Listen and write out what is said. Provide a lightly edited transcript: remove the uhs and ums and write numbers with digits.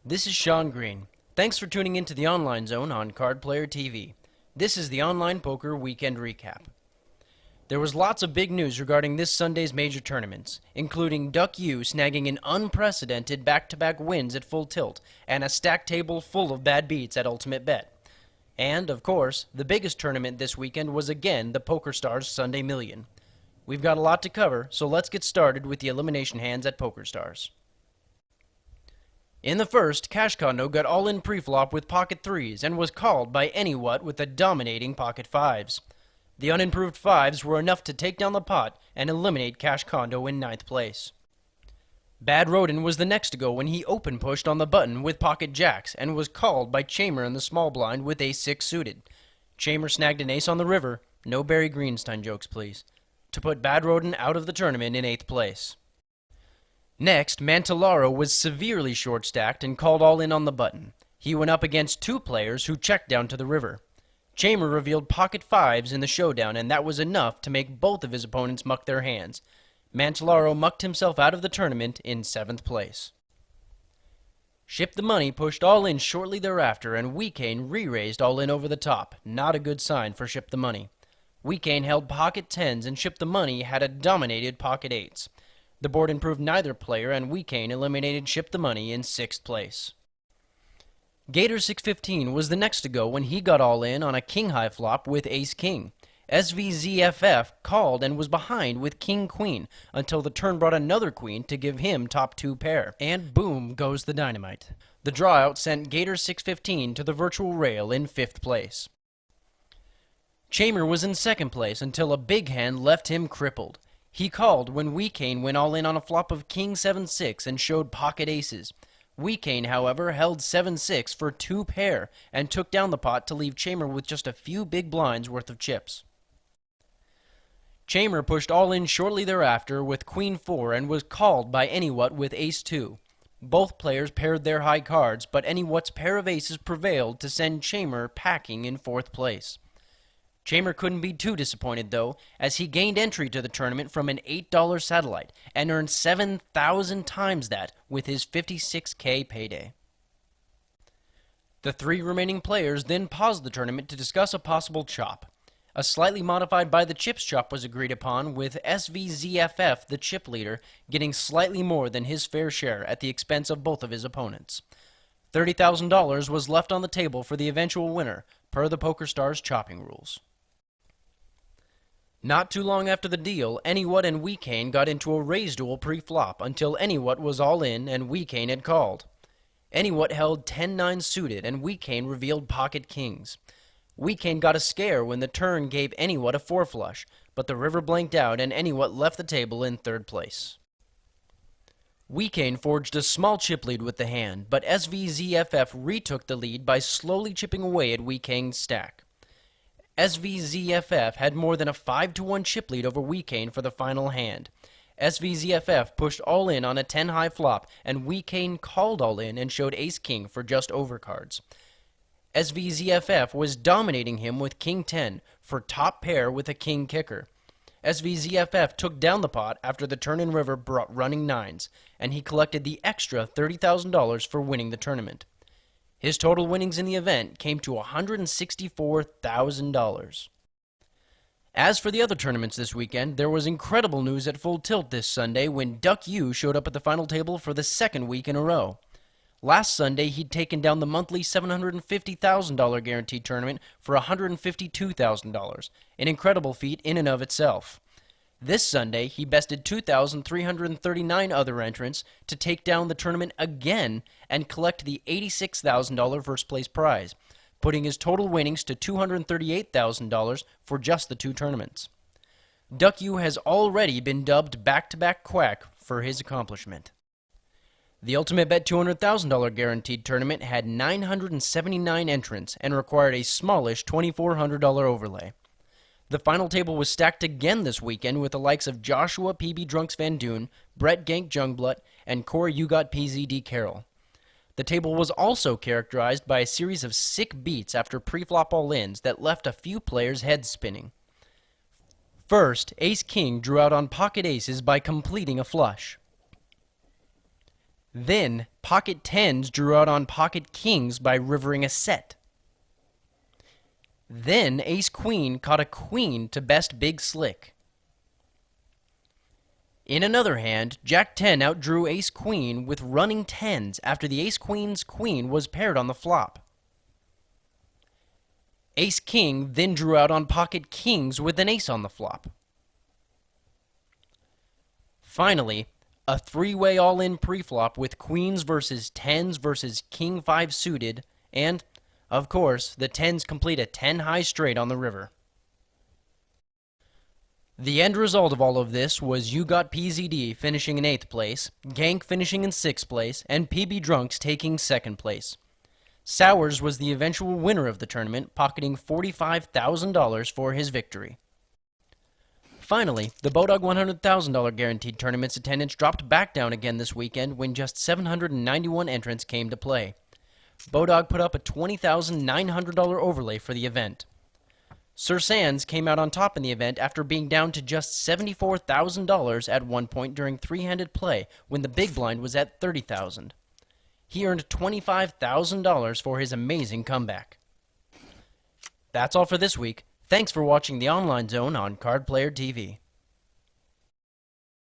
This is Shawn Green. Thanks for tuning in to the Online Zone on Card Player TV. This is the Online Poker Weekend Recap. There was lots of big news regarding this Sunday's major tournaments, including Duck U snagging an unprecedented back-to-back wins at Full Tilt, and a stacked table full of bad beats at Ultimate Bet. And, of course, the biggest tournament this weekend was again the PokerStars Sunday Million. We've got a lot to cover, so let's get started with the elimination hands at PokerStars. In the first, Cash Condo got all-in preflop with pocket threes and was called by Anywhat with the dominating pocket fives. The unimproved fives were enough to take down the pot and eliminate Cash Condo in 9th place. Bad Rodin was the next to go when he open pushed on the button with pocket jacks and was called by Chamber in the small blind with ace-6 suited. Chamber snagged an ace on the river, no Barry Greenstein jokes please, to put Bad Rodin out of the tournament in 8th place. Next, Mantellaro was severely short-stacked and called all in on the button. He went up against two players who checked down to the river. Chamber revealed pocket fives in the showdown, and that was enough to make both of his opponents muck their hands. Mantellaro mucked himself out of the tournament in 7th place. Ship the Money pushed all in shortly thereafter, and Weekane re-raised all in over the top. Not a good sign for Ship the Money. Weekane held pocket tens, and Ship the Money had a dominated pocket eights. The board improved neither player, and Weekane eliminated Ship the Money in 6th place. Gator 615 was the next to go when he got all in on a king-high flop with ace-king. SVZFF called and was behind with king-queen until the turn brought another queen to give him top 2 pair. And boom goes the dynamite. The drawout sent Gator 615 to the virtual rail in 5th place. Chamber was in 2nd place until a big hand left him crippled. He called when Weekane went all in on a flop of king 7-6 and showed pocket aces. Weekane, however, held 7-6 for 2 pair and took down the pot to leave Chamber with just a few big blinds worth of chips. Chamber pushed all in shortly thereafter with queen 4 and was called by Anywhat with ace 2. Both players paired their high cards, but Anywhat's pair of aces prevailed to send Chamber packing in 4th place. Chamber couldn't be too disappointed, though, as he gained entry to the tournament from an $8 satellite and earned 7,000 times that with his $56K payday. The 3 remaining players then paused the tournament to discuss a possible chop. A slightly modified by the chips chop was agreed upon, with SVZFF, the chip leader, getting slightly more than his fair share at the expense of both of his opponents. $30,000 was left on the table for the eventual winner, per the PokerStars chopping rules. Not too long after the deal, Anywhat and Weekane got into a raise duel pre-flop until Anywhat was all in and Weekane had called. Anywhat held 10-9 suited and Weekane revealed pocket kings. Weekane got a scare when the turn gave Anywhat a 4-flush, but the river blanked out and Anywhat left the table in 3rd place. Weekane forged a small chip lead with the hand, but SVZFF retook the lead by slowly chipping away at Weekane's stack. SVZFF had more than a 5-1 chip lead over Weekane for the final hand. SVZFF pushed all in on a 10-high flop, and Weekane called all in and showed ace-king for just overcards. SVZFF was dominating him with king 10 for top pair with a king kicker. SVZFF took down the pot after the turn in river brought running nines, and he collected the extra $30,000 for winning the tournament. His total winnings in the event came to $164,000. As for the other tournaments this weekend, there was incredible news at Full Tilt this Sunday when Duck U showed up at the final table for the 2nd week in a row. Last Sunday, he'd taken down the monthly $750,000 guaranteed tournament for $152,000, an incredible feat in and of itself. This Sunday, he bested 2,339 other entrants to take down the tournament again and collect the $86,000 first-place prize, putting his total winnings to $238,000 for just the 2 tournaments. Duck U has already been dubbed back-to-back quack for his accomplishment. The Ultimate Bet $200,000 guaranteed tournament had 979 entrants and required a smallish $2,400 overlay. The final table was stacked again this weekend with the likes of Joshua PB Drunks Van Doon, Brett Gank Jungblut, and Corey Ugot PZD Carroll. The table was also characterized by a series of sick beats after pre-flop all-ins that left a few players head spinning. First, Ace-King drew out on pocket aces by completing a flush. Then, pocket tens drew out on pocket kings by rivering a set. Then, ace-queen caught a queen to best big slick. In another hand, Jack-10 outdrew ace-queen with running tens after the ace-queen's queen was paired on the flop. Ace-king then drew out on pocket kings with an ace on the flop. Finally, a three-way all-in preflop with queens versus tens versus king-5 suited, and, of course, the tens complete a 10-high straight on the river. The end result of all of this was You Got PZD finishing in 8th place, Gank finishing in 6th place, and PB Drunks taking 2nd place. Sowers was the eventual winner of the tournament, pocketing $45,000 for his victory. Finally, the Bodog $100,000 guaranteed tournament's attendance dropped back down again this weekend when just 791 entrants came to play. Bodog put up a $20,900 overlay for the event. Sir Sands came out on top in the event after being down to just $74,000 at one point during three-handed play when the big blind was at $30,000. He earned $25,000 for his amazing comeback. That's all for this week. Thanks for watching the Online Zone on Card Player TV.